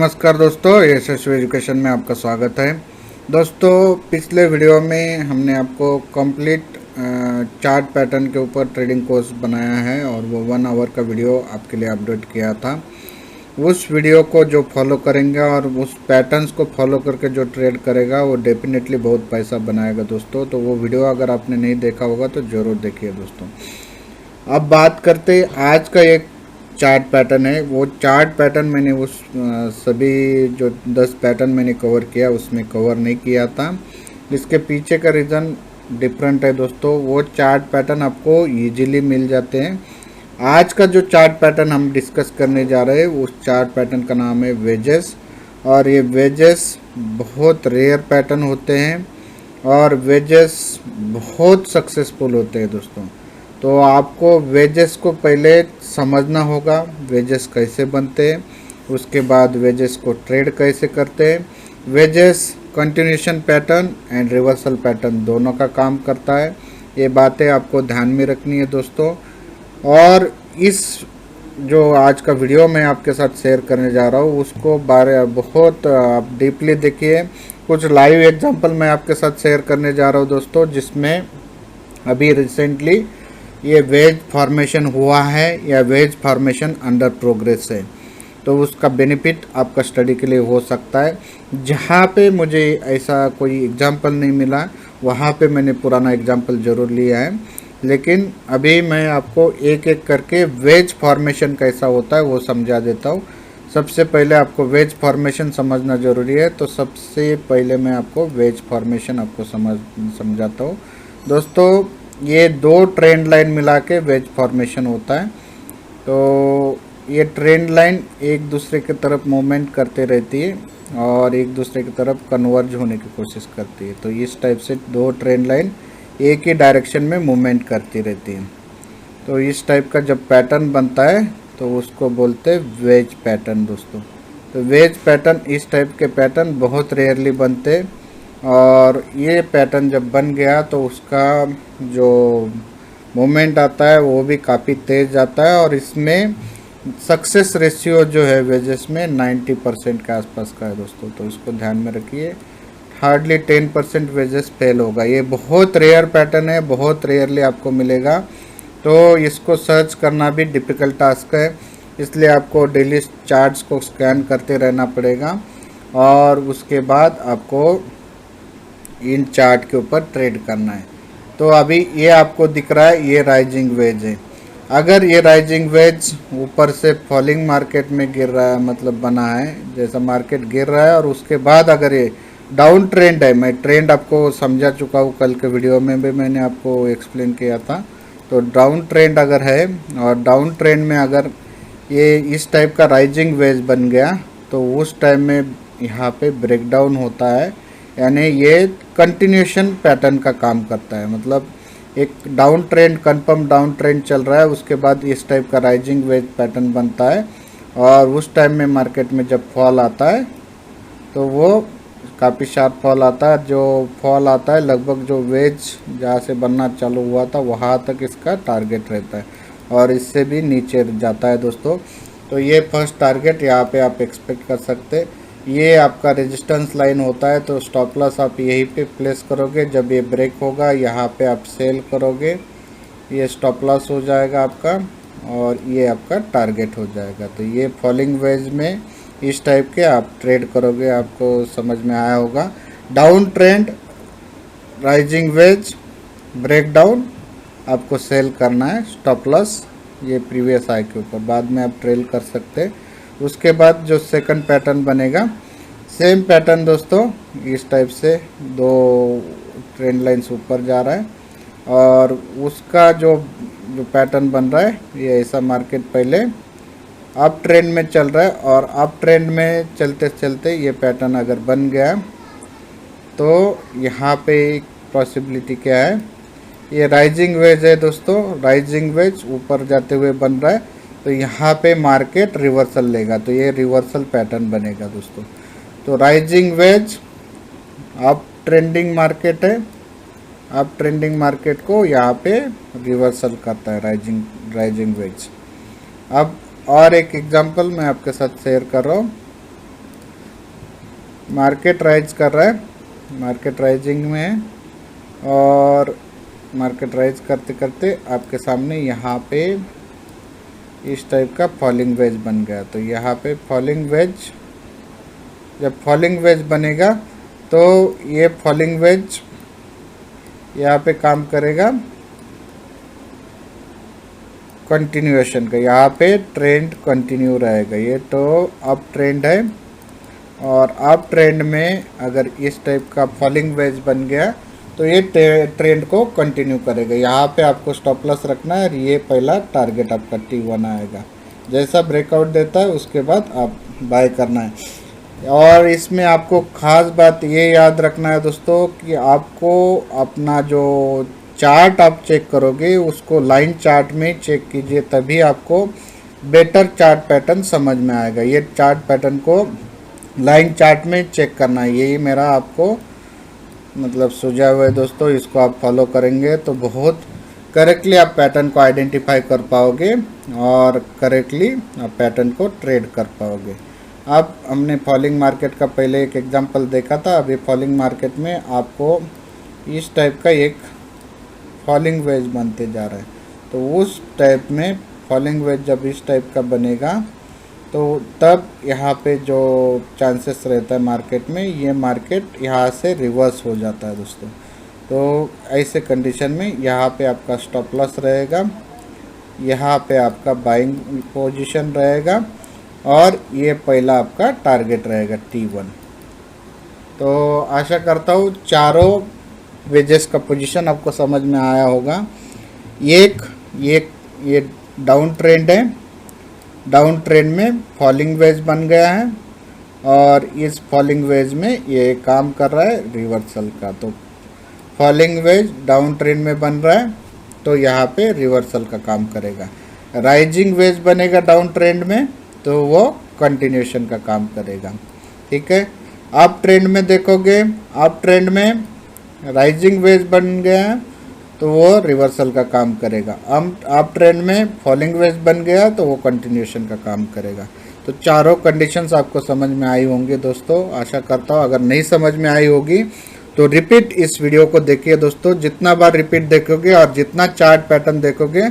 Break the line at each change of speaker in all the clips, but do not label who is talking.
नमस्कार दोस्तों, यशस्वी एजुकेशन में आपका स्वागत है। दोस्तों, पिछले वीडियो में हमने आपको कंप्लीट चार्ट पैटर्न के ऊपर ट्रेडिंग कोर्स बनाया है और वो 1 आवर का वीडियो आपके लिए अपडेट किया था। उस वीडियो को जो फॉलो करेंगे और उस पैटर्न्स को फॉलो करके जो ट्रेड करेगा वो डेफिनेटली बहुत पैसा बनाएगा दोस्तों। तो वो वीडियो अगर आपने नहीं देखा होगा तो ज़रूर देखिए दोस्तों। अब बात करते आज का एक चार्ट पैटर्न है। वो चार्ट पैटर्न मैंने उस सभी जो 10 पैटर्न मैंने कवर किया उसमें कवर नहीं किया था। इसके पीछे का रीज़न डिफरेंट है दोस्तों। वो चार्ट पैटर्न आपको इजीली मिल जाते हैं। आज का जो चार्ट पैटर्न हम डिस्कस करने जा रहे हैं उस चार्ट पैटर्न का नाम है वेजेस। और ये वेजेस बहुत रेयर पैटर्न होते हैं और वेजेस बहुत सक्सेसफुल होते हैं दोस्तों। तो आपको वेजेस को पहले समझना होगा, वेजेस कैसे बनते हैं, उसके बाद वेजेस को ट्रेड कैसे करते हैं। Wages continuation pattern and reversal pattern दोनों का काम करता है। ये बातें आपको ध्यान में रखनी है दोस्तों। और इस जो आज का वीडियो मैं आपके साथ शेयर करने जा रहा हूँ उसको बहुत आप डीपली देखिए। कुछ लाइव एग्जांपल मैं आपके साथ शेयर करने जा रहा हूँ दोस्तों, जिसमें अभी रिसेंटली ये वेज फॉर्मेशन हुआ है या वेज फॉर्मेशन अंडर प्रोग्रेस है। तो उसका बेनिफिट आपका स्टडी के लिए हो सकता है। जहाँ पे मुझे ऐसा कोई एग्जांपल नहीं मिला वहाँ पे मैंने पुराना एग्जांपल ज़रूर लिया है, लेकिन अभी मैं आपको एक एक करके वेज फॉर्मेशन कैसा होता है वो समझा देता हूँ। सबसे पहले आपको वेज फॉर्मेशन समझना ज़रूरी है, तो सबसे पहले मैं आपको वेज फॉर्मेशन आपको समझाता हूँ दोस्तों। ये दो ट्रेंड लाइन मिला के वेज फॉर्मेशन होता है। तो ये ट्रेंड लाइन एक दूसरे की तरफ मूवमेंट करते रहती है और एक दूसरे की तरफ कन्वर्ज होने की कोशिश करती है। तो इस टाइप से दो ट्रेंड लाइन एक ही डायरेक्शन में मूवमेंट करती रहती है। तो इस टाइप का जब पैटर्न बनता है तो उसको बोलते हैं वेज पैटर्न दोस्तों। तो वेज पैटर्न, इस टाइप के पैटर्न बहुत रेयरली बनते हैं और ये पैटर्न जब बन गया तो उसका जो मूवमेंट आता है वो भी काफ़ी तेज़ आता है और इसमें सक्सेस रेशियो जो है वेजेस में 90% के आसपास का है दोस्तों। तो इसको ध्यान में रखिए। हार्डली 10% वेजेस फेल होगा। ये बहुत रेयर पैटर्न है, बहुत रेयरली आपको मिलेगा। तो इसको सर्च करना भी डिफ़िकल्ट टास्क है, इसलिए आपको डेली चार्ट्स को स्कैन करते रहना पड़ेगा और उसके बाद आपको इन चार्ट के ऊपर ट्रेड करना है। तो अभी ये आपको दिख रहा है, ये राइजिंग वेज है। अगर ये राइजिंग वेज ऊपर से फॉलिंग मार्केट में गिर रहा है, मतलब बना है जैसा मार्केट गिर रहा है, और उसके बाद अगर ये डाउन ट्रेंड है, मैं ट्रेंड आपको समझा चुका हूँ, कल के वीडियो में भी मैंने आपको एक्सप्लेन किया था। तो डाउन ट्रेंड अगर है और डाउन ट्रेंड में अगर ये इस टाइप का राइजिंग वेज बन गया तो उस टाइम में यहाँ पे ब्रेकडाउन होता है, यानी ये कंटिन्यूशन पैटर्न का काम करता है। मतलब एक down trend, confirm down trend चल रहा है, उसके बाद इस टाइप का राइजिंग वेज पैटर्न बनता है और उस टाइम में मार्केट में जब फॉल आता है तो वो काफ़ी शार्प फॉल आता है। जो फॉल आता है लगभग जो वेज जहाँ से बनना चालू हुआ था वहाँ तक इसका टारगेट रहता है और इससे भी नीचे जाता है दोस्तों। तो ये फर्स्ट टारगेट यहाँ पे आप एक्सपेक्ट कर सकते हैं। ये आपका रेजिस्टेंस लाइन होता है, तो स्टॉप लॉस आप यहीं पे प्लेस करोगे। जब ये ब्रेक होगा यहाँ पे आप सेल करोगे, ये स्टॉप लॉस हो जाएगा आपका और ये आपका टारगेट हो जाएगा। तो ये फॉलिंग वेज में इस टाइप के आप ट्रेड करोगे, आपको समझ में आया होगा। Down trend, rising veg, breakdown, आपको सेल करना है, स्टॉप लॉस ये प्रीवियस हाई के ऊपर, बाद में आप ट्रेल कर सकते हैं। उसके बाद जो सेकंड पैटर्न बनेगा, सेम पैटर्न दोस्तों, इस टाइप से दो ट्रेंड लाइन्स ऊपर जा रहा है और उसका जो पैटर्न बन रहा है ये ऐसा, मार्केट पहले अप ट्रेंड में चल रहा है और अप ट्रेंड में चलते चलते ये पैटर्न अगर बन गया तो यहाँ पे एक पॉसिबिलिटी क्या है, ये राइजिंग वेज है दोस्तों। राइजिंग वेज ऊपर जाते हुए बन रहा है, तो यहाँ पे मार्केट रिवर्सल लेगा, तो ये रिवर्सल पैटर्न बनेगा दोस्तों। तो rising veg up trending market है, अप ट्रेंडिंग मार्केट को यहाँ पे रिवर्सल करता है राइजिंग वेज। अब और एक एग्जांपल मैं आपके साथ शेयर कर रहा हूँ। मार्केट राइज कर रहा है, मार्केट राइजिंग में है, और मार्केट राइज करते करते आपके सामने यहाँ पे इस टाइप का फॉलिंग वेज बन गया। तो यहाँ पे फॉलिंग वेज, जब फॉलिंग वेज बनेगा तो ये फॉलिंग वेज यहाँ पे काम करेगा कंटिन्यूएशन का। यहाँ पे ट्रेंड कंटिन्यू रहेगा। ये तो अप ट्रेंड है, और अप ट्रेंड में अगर इस टाइप का फॉलिंग वेज बन गया तो ये ट्रेंड को कंटिन्यू करेगा। यहाँ पे आपको स्टॉप लॉस रखना है, और ये पहला टारगेट आपका T1 आएगा। जैसा ब्रेकआउट देता है उसके बाद आप बाय करना है। और इसमें आपको ख़ास बात ये याद रखना है दोस्तों कि आपको अपना जो चार्ट आप चेक करोगे उसको लाइन चार्ट में चेक कीजिए, तभी आपको बेटर चार्ट पैटर्न समझ में आएगा। ये चार्ट पैटर्न को लाइन चार्ट में चेक करना है, यही मेरा आपको मतलब सुझाव है दोस्तों। इसको आप फॉलो करेंगे तो बहुत करेक्टली आप पैटर्न को आइडेंटिफाई कर पाओगे और करेक्टली आप पैटर्न को ट्रेड कर पाओगे। अब हमने फॉलिंग मार्केट का पहले एक एग्जांपल देखा था। अभी फॉलिंग मार्केट में आपको इस टाइप का एक फॉलिंग वेज बनते जा रहा है। तो उस टाइप में फॉलिंग वेज जब इस टाइप का बनेगा तो तब यहाँ पे जो चांसेस रहता है मार्केट में, ये मार्केट यहाँ से रिवर्स हो जाता है दोस्तों। तो ऐसे कंडीशन में यहाँ पे आपका स्टॉप लॉस रहेगा, यहाँ पे आपका बाइंग पोजीशन रहेगा, और ये पहला आपका टारगेट रहेगा T1। तो आशा करता हूँ चारों वेजेस का पोजीशन आपको समझ में आया होगा। ये डाउन ट्रेंड है, डाउन ट्रेंड में फॉलिंग वेज बन गया है, और इस फॉलिंग वेज में ये काम कर रहा है रिवर्सल का। तो फॉलिंग वेज डाउन ट्रेंड में बन रहा है तो यहाँ पे रिवर्सल का काम करेगा। राइजिंग वेज बनेगा डाउन ट्रेंड में तो वो कंटिन्यूएशन का काम करेगा। ठीक है, अप ट्रेंड में देखोगे, अप ट्रेंड में राइजिंग वेज बन गया है तो वो रिवर्सल का काम करेगा। अप ट्रेंड में फॉलिंग वेज बन गया तो वो कंटिन्यूएशन का काम करेगा। तो चारों कंडीशंस आपको समझ में आई होंगी दोस्तों, आशा करता हूँ। अगर नहीं समझ में आई होगी तो रिपीट इस वीडियो को देखिए दोस्तों। जितना बार रिपीट देखोगे और जितना चार्ट पैटर्न देखोगे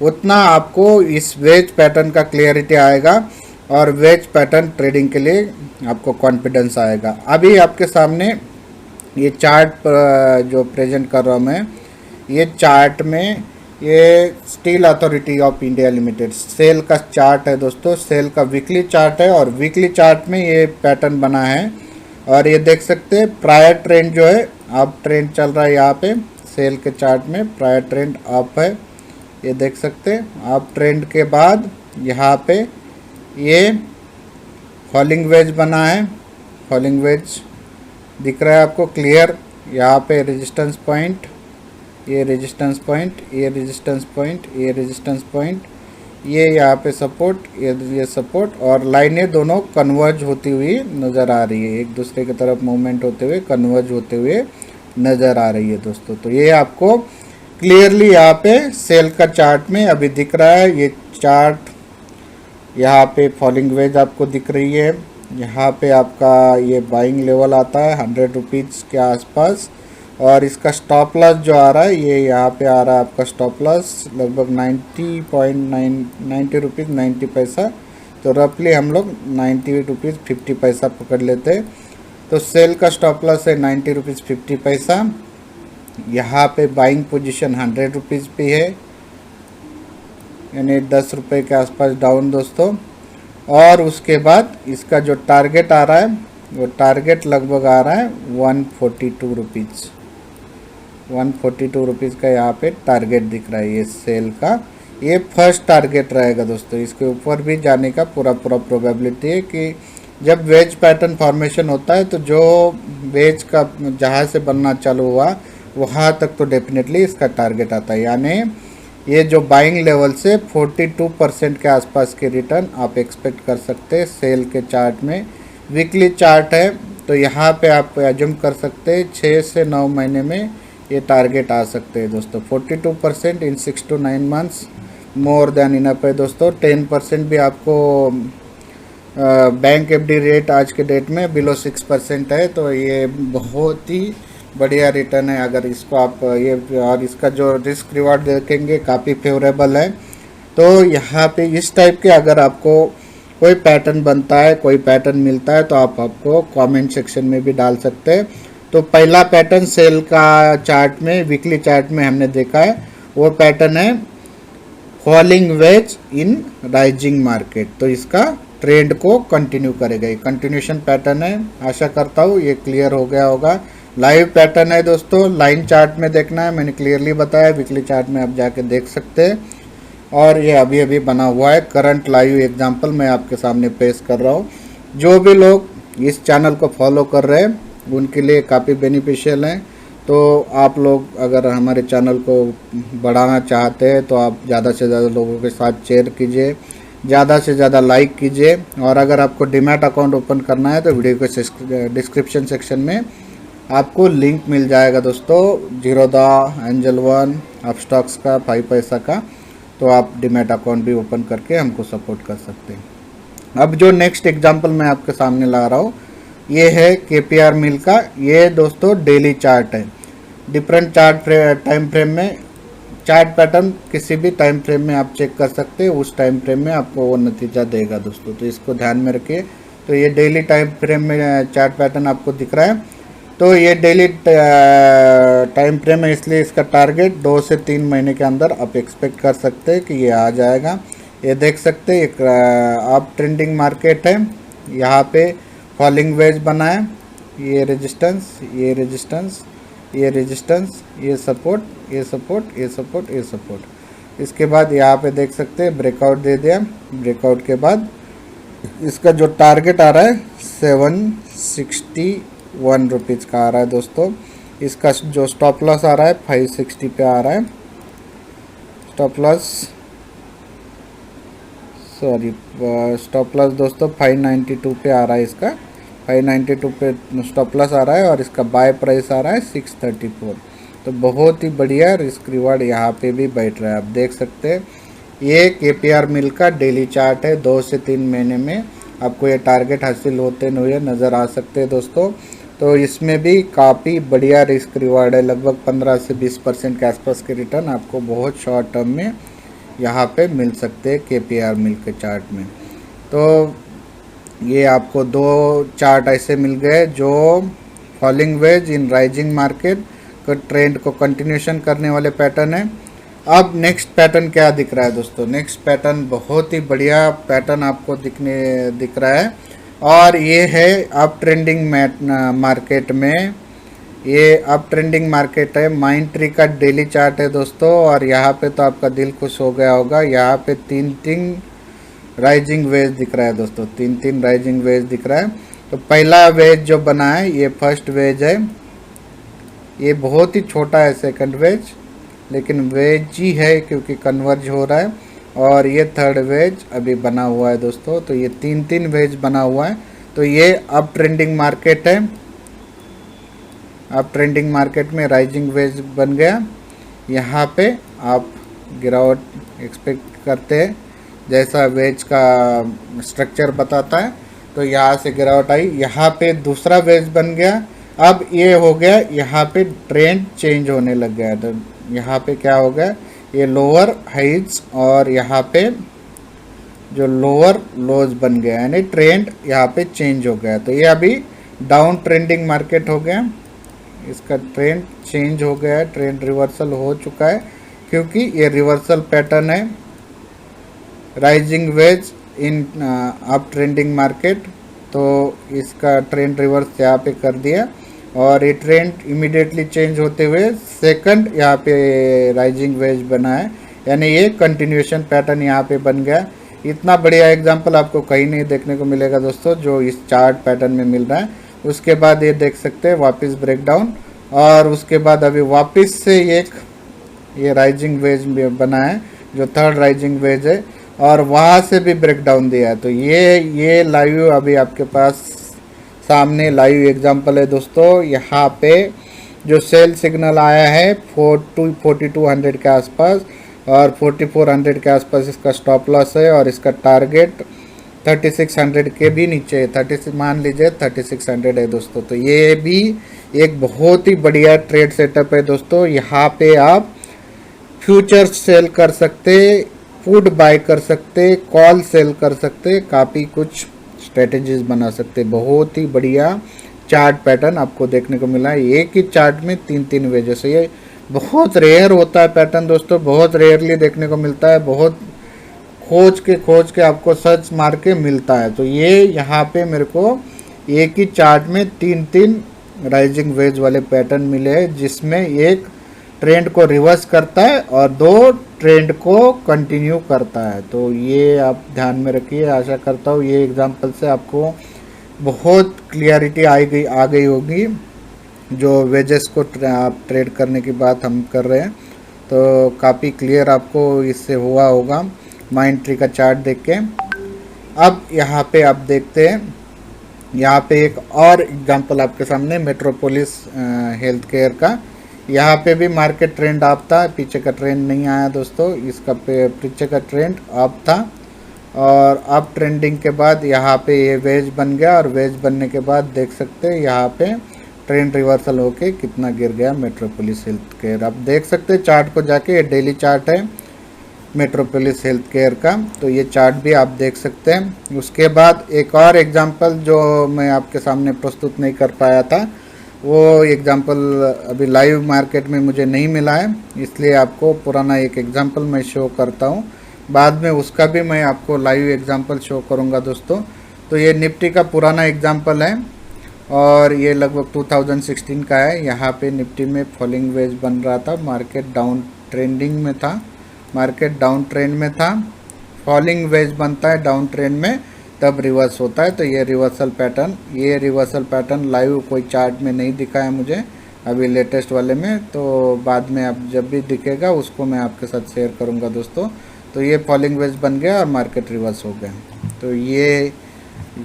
उतना आपको इस वेज पैटर्न का क्लियरिटी आएगा, और वेज पैटर्न ट्रेडिंग के लिए आपको कॉन्फिडेंस आएगा। अभी आपके सामने ये चार्ट जो प्रेजेंट कर रहा हूँ मैं, ये चार्ट में ये steel authority of India limited SAIL का चार्ट है दोस्तों। सेल का वीकली चार्ट है, और वीकली चार्ट में ये पैटर्न बना है। और ये देख सकते हैं प्रायर ट्रेंड जो है अप ट्रेंड चल रहा है। यहाँ पे सेल के चार्ट में प्रायर ट्रेंड अप है, ये देख सकते हैं। अप ट्रेंड के बाद यहाँ पे ये फॉलिंग वेज बना है, फॉलिंग वेज दिख रहा है आपको क्लियर। यहाँ पे रेजिस्टेंस पॉइंट, ये रेजिस्टेंस पॉइंट, ये रेजिस्टेंस पॉइंट, ये रेजिस्टेंस पॉइंट, ये यहाँ पे सपोर्ट, ये सपोर्ट, और लाइनें दोनों कन्वर्ज होती हुई नज़र आ रही है, एक दूसरे की तरफ मूवमेंट होते हुए कन्वर्ज होते हुए नज़र आ रही है दोस्तों। तो ये आपको क्लियरली यहाँ पे सेल का चार्ट में अभी दिख रहा है। ये चार्ट यहाँ पे फॉलिंग वेज आपको दिख रही है। यहाँ पे आपका ये बाइंग लेवल आता है 100 रुपीज़ के आसपास, और इसका स्टॉप लॉस जो आ रहा है ये यहाँ पे आ रहा है आपका स्टॉप लॉस लगभग 90 रुपीज़ 90 पैसा। तो रफली हम लोग 90 रुपीज़ 50 पैसा पकड़ लेते हैं। तो सेल का स्टॉप लॉस है 90 रुपीज़ 50 पैसा। यहाँ पे बाइंग पोजीशन 100 रुपीज़ पे है, यानी 10 रुपये के आसपास डाउन दोस्तों। और उसके बाद इसका जो टारगेट आ रहा है वो टारगेट लगभग आ रहा है 142 रुपीज़, 142 रुपीज़ का यहाँ पे टारगेट दिख रहा है। ये सेल का ये फर्स्ट टारगेट रहेगा दोस्तों। इसके ऊपर भी जाने का पूरा प्रोबेबिलिटी है कि जब वेज पैटर्न फॉर्मेशन होता है तो जो वेज का जहाँ से बनना चालू हुआ वहाँ तक तो डेफिनेटली इसका टारगेट आता है। यानी ये जो बाइंग लेवल से 42% के आसपास के रिटर्न आप एक्सपेक्ट कर सकते हैं सेल के चार्ट में। वीकली चार्ट है तो यहाँ पे आप एज्यूम कर सकते हैं 6 से 9 महीने में ये टारगेट आ सकते हैं दोस्तों। 42% इन 6 to 9 months more than enough है दोस्तों। 10% भी आपको बैंक एफडी रेट आज के डेट में बिलो 6% है, तो ये बहुत ही बढ़िया रिटर्न है। अगर इसको आप ये और इसका जो रिस्क रिवार्ड देखेंगे काफ़ी फेवरेबल है। तो यहाँ पे इस टाइप के अगर आपको कोई पैटर्न बनता है, कोई पैटर्न मिलता है, तो आप आपको कमेंट सेक्शन में भी डाल सकते हैं। तो पहला पैटर्न सेल का चार्ट में, वीकली चार्ट में हमने देखा है, वो पैटर्न है falling ways in rising market. तो इसका ट्रेंड को कंटिन्यू करेगा, ये कंटिन्यूशन पैटर्न है। आशा करता हूँ ये क्लियर हो गया होगा। लाइव पैटर्न है दोस्तों, लाइन चार्ट में देखना है, मैंने क्लियरली बताया। वीकली चार्ट में आप जाके देख सकते हैं। और ये अभी अभी बना हुआ है करंट लाइव एग्जांपल मैं आपके सामने पेश कर रहा हूँ। जो भी लोग इस चैनल को फॉलो कर रहे हैं उनके लिए काफ़ी बेनिफिशियल है। तो आप लोग अगर हमारे चैनल को बढ़ाना चाहते हैं तो आप ज़्यादा से ज़्यादा लोगों के साथ शेयर कीजिए, ज़्यादा से ज़्यादा लाइक कीजिए। और अगर आपको डीमैट अकाउंट ओपन करना है तो वीडियो के डिस्क्रिप्शन सेक्शन में आपको लिंक मिल जाएगा दोस्तों, जीरोधा, एंजल वन, अपस्टॉक्स का, 5 पैसा का। तो आप डीमैट अकाउंट भी ओपन करके हमको सपोर्ट कर सकते हैं। अब जो नेक्स्ट एग्जांपल मैं आपके सामने ला रहा हूँ ये है केपीआर मिल का। ये दोस्तों डेली चार्ट है। डिफरेंट चार्ट टाइम फ्रेम में चार्ट पैटर्न किसी भी टाइम फ्रेम में आप चेक कर सकते हैं, उस टाइम फ्रेम में आपको वो नतीजा देगा दोस्तों। तो इसको ध्यान में रखिए। तो ये डेली टाइम फ्रेम में चार्ट पैटर्न आपको दिख रहा है। तो ये डेली टाइम फ्रेम है, इसलिए इसका टारगेट 2 से 3 महीने के अंदर आप एक्सपेक्ट कर सकते हैं कि ये आ जाएगा। ये देख सकते हैं एक अप ट्रेंडिंग मार्केट है। यहाँ पे फॉलिंग वेज बना है, ये रेजिस्टेंस, ये रेजिस्टेंस, ये रेजिस्टेंस, ये सपोर्ट, ये सपोर्ट, ये सपोर्ट, ये सपोर्ट। इसके बाद यहाँ पे देख सकते हैं ब्रेकआउट दे दिया। ब्रेकआउट के बाद इसका जो टारगेट आ रहा है 761 रुपीज़ का आ रहा है दोस्तों। इसका जो स्टॉप लॉस आ रहा है 560 पे आ रहा है। स्टॉप लॉस दोस्तों 592 पे आ रहा है। इसका 592 पे स्टॉप लॉस आ रहा है और इसका बाय प्राइस आ रहा है 634। तो बहुत ही बढ़िया रिस्क रिवार्ड यहाँ पे भी बैठ रहा है, आप देख सकते हैं। ये केपीआर मिल का डेली चार्ट है। 2 से 3 महीने में आपको ये टारगेट हासिल होते हुए नज़र आ सकते हैं दोस्तों। तो इसमें भी काफ़ी बढ़िया रिस्क रिवार्ड है, लगभग 15 से 20% के आसपास के रिटर्न आपको बहुत शॉर्ट टर्म में यहाँ पे मिल सकते हैं केपीआर मिल के चार्ट में। तो ये आपको 2 चार्ट ऐसे मिल गए जो falling ways in rising market का ट्रेंड को कंटिन्यूशन करने वाले पैटर्न है। अब नेक्स्ट पैटर्न क्या दिख रहा है दोस्तों? नेक्स्ट पैटर्न बहुत ही बढ़िया पैटर्न आपको दिख रहा है और ये है अप ट्रेंडिंग मार्केट में। ये अप ट्रेंडिंग मार्केट है, माइंड ट्री का डेली चार्ट है दोस्तों। और यहाँ पे तो आपका दिल खुश हो गया होगा, यहाँ पे 3 राइजिंग वेज दिख रहा है दोस्तों, 3 राइजिंग वेज दिख रहा है। तो पहला वेज जो बना है ये फर्स्ट वेज है, ये बहुत ही छोटा है सेकंड वेज, लेकिन वेज ही है क्योंकि कन्वर्ज हो रहा है। और ये थर्ड वेज अभी बना हुआ है दोस्तों। तो ये 3 वेज बना हुआ है। तो ये अप ट्रेंडिंग मार्केट है। अप ट्रेंडिंग मार्केट में राइजिंग वेज बन गया। यहाँ पे आप गिरावट एक्सपेक्ट करते हैं, जैसा वेज का स्ट्रक्चर बताता है। तो यहाँ से गिरावट आई, यहाँ पे दूसरा वेज बन गया। अब ये हो गया, यहाँ पे ट्रेंड चेंज होने लग गया। तो यहाँ पे क्या हो गया, ये लोअर हाइज और यहाँ पे जो लोअर लोज बन गया, यानी ट्रेंड यहाँ पे चेंज हो गया। तो ये अभी डाउन ट्रेंडिंग मार्केट हो गया, इसका ट्रेंड चेंज हो गया है, ट्रेंड रिवर्सल हो चुका है क्योंकि ये रिवर्सल पैटर्न है rising ways in up trending market. तो इसका ट्रेंड रिवर्स यहाँ पे कर दिया और ये ट्रेंड इमीडिएटली चेंज होते हुए सेकंड यहाँ पे राइजिंग वेज बना है, यानी ये कंटिन्यूएशन पैटर्न यहाँ पे बन गया। इतना बढ़िया एग्जांपल आपको कहीं नहीं देखने को मिलेगा दोस्तों जो इस चार्ट पैटर्न में मिल रहा है। उसके बाद ये देख सकते हैं वापस ब्रेकडाउन और उसके बाद अभी वापस से ये राइजिंग वेज बना है जो थर्ड राइजिंग वेज है और वहाँ से भी ब्रेकडाउन दिया है। तो ये लाइव अभी आपके पास सामने लाइव एग्जांपल है दोस्तों। यहाँ पे जो सेल सिग्नल आया है 4200 के आसपास और 4400 के आसपास इसका स्टॉप लॉस है और इसका टारगेट 3600 के भी नीचे 36 मान लीजिए 3600 है दोस्तों। तो ये भी एक बहुत ही बढ़िया ट्रेड सेटअप है दोस्तों। यहाँ पे आप फ्यूचर्स सेल कर सकते, पुट बाय कर सकते, कॉल सेल कर सकते, काफ़ी कुछ स्ट्रेटजीज बना सकते। बहुत ही बढ़िया चार्ट पैटर्न आपको देखने को मिला है। एक ही चार्ट में 3 वेजेस से, ये बहुत रेयर होता है पैटर्न दोस्तों, बहुत रेयरली देखने को मिलता है, बहुत खोज के आपको सर्च मार के मिलता है। तो ये यहाँ पे मेरे को एक ही चार्ट में 3 राइजिंग वेज वाले पैटर्न मिले हैं, जिसमें एक ट्रेंड को रिवर्स करता है और 2 ट्रेंड को कंटिन्यू करता है। तो ये आप ध्यान में रखिए। आशा करता हूँ ये एग्जांपल से आपको बहुत क्लियरिटी आ गई होगी। जो वेजेस को आप ट्रेड करने की बात हम कर रहे हैं, तो काफ़ी क्लियर आपको इससे हुआ होगा माइंड ट्री का चार्ट देख के। अब यहाँ पे आप देखते हैं, यहाँ पे एक और एग्जांपल आपके सामने मेट्रोपोलिस हेल्थ केयर का। यहाँ पे भी मार्केट ट्रेंड अप था, पीछे का ट्रेंड नहीं आया दोस्तों, इसका पीछे का ट्रेंड अप था और अप ट्रेंडिंग के बाद यहाँ पे ये वेज बन गया और वेज बनने के बाद देख सकते हैं यहाँ पे ट्रेंड रिवर्सल होके कितना गिर गया मेट्रोपोलिस हेल्थ केयर। आप देख सकते हैं चार्ट को जाके, ये डेली चार्ट है मेट्रोपोलिस हेल्थ केयर का, तो ये चार्ट भी आप देख सकते हैं। उसके बाद एक और एग्जांपल जो मैं आपके सामने प्रस्तुत नहीं कर पाया था, वो एग्जांपल अभी लाइव मार्केट में मुझे नहीं मिला है, इसलिए आपको पुराना एक एग्जांपल मैं शो करता हूँ। बाद में उसका भी मैं आपको लाइव एग्जांपल शो करूँगा दोस्तों। तो ये निफ्टी का पुराना एग्जांपल है और ये लगभग 2016 का है। यहाँ पे निफ्टी में फॉलिंग वेज बन रहा था, मार्केट डाउन ट्रेंडिंग में था, मार्केट डाउन ट्रेंड में था। फॉलिंग वेज बनता है डाउन ट्रेंड में, तब रिवर्स होता है। तो ये रिवर्सल पैटर्न लाइव कोई चार्ट में नहीं दिखा है मुझे अभी लेटेस्ट वाले में, तो बाद में अब जब भी दिखेगा उसको मैं आपके साथ शेयर करूंगा दोस्तों। तो ये फॉलिंग वेज बन गया और मार्केट रिवर्स हो गया। तो ये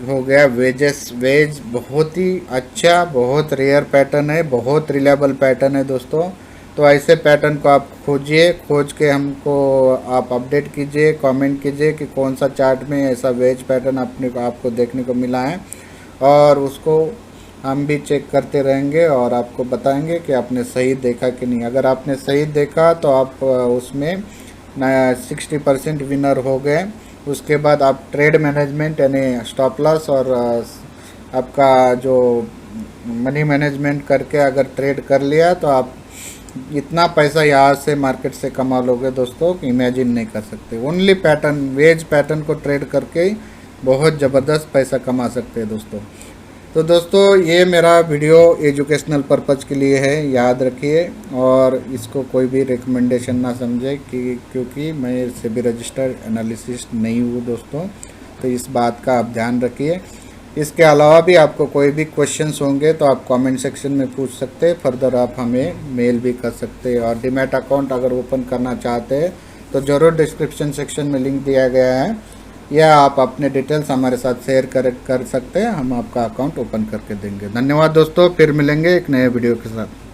हो गया वेज बहुत ही अच्छा, बहुत रेयर पैटर्न है, बहुत रिलायबल पैटर्न है दोस्तों। तो ऐसे पैटर्न को आप खोजिए, खोज के हमको आप अपडेट कीजिए, कमेंट कीजिए कि कौन सा चार्ट में ऐसा वेज पैटर्न आपको देखने को मिला है, और उसको हम भी चेक करते रहेंगे और आपको बताएंगे कि आपने सही देखा कि नहीं। अगर आपने सही देखा तो आप उसमें 60% विनर हो गए। उसके बाद आप ट्रेड मैनेजमेंट यानी स्टॉप लॉस और आपका जो मनी मैनेजमेंट करके अगर ट्रेड कर लिया तो आप इतना पैसा यहाँ से मार्केट से कमा लोगे दोस्तों कि इमेजिन नहीं कर सकते। ओनली वेज पैटर्न को ट्रेड करके बहुत ज़बरदस्त पैसा कमा सकते हैं दोस्तों। तो दोस्तों ये मेरा वीडियो एजुकेशनल पर्पज़ के लिए है, याद रखिए, और इसको कोई भी रिकमेंडेशन ना समझे क्योंकि मैं सेबी रजिस्टर्ड एनालिसिस्ट नहीं हूँ दोस्तों। तो इस बात का आप ध्यान रखिए। इसके अलावा भी आपको कोई भी क्वेश्चंस होंगे तो आप कमेंट सेक्शन में पूछ सकते हैं, फर्दर आप हमें मेल भी कर सकते हैं। और डीमैट अकाउंट अगर ओपन करना चाहते हैं तो ज़रूर डिस्क्रिप्शन सेक्शन में लिंक दिया गया है, या आप अपने डिटेल्स हमारे साथ शेयर कर सकते हैं, हम आपका अकाउंट ओपन करके देंगे। धन्यवाद दोस्तों, फिर मिलेंगे एक नए वीडियो के साथ।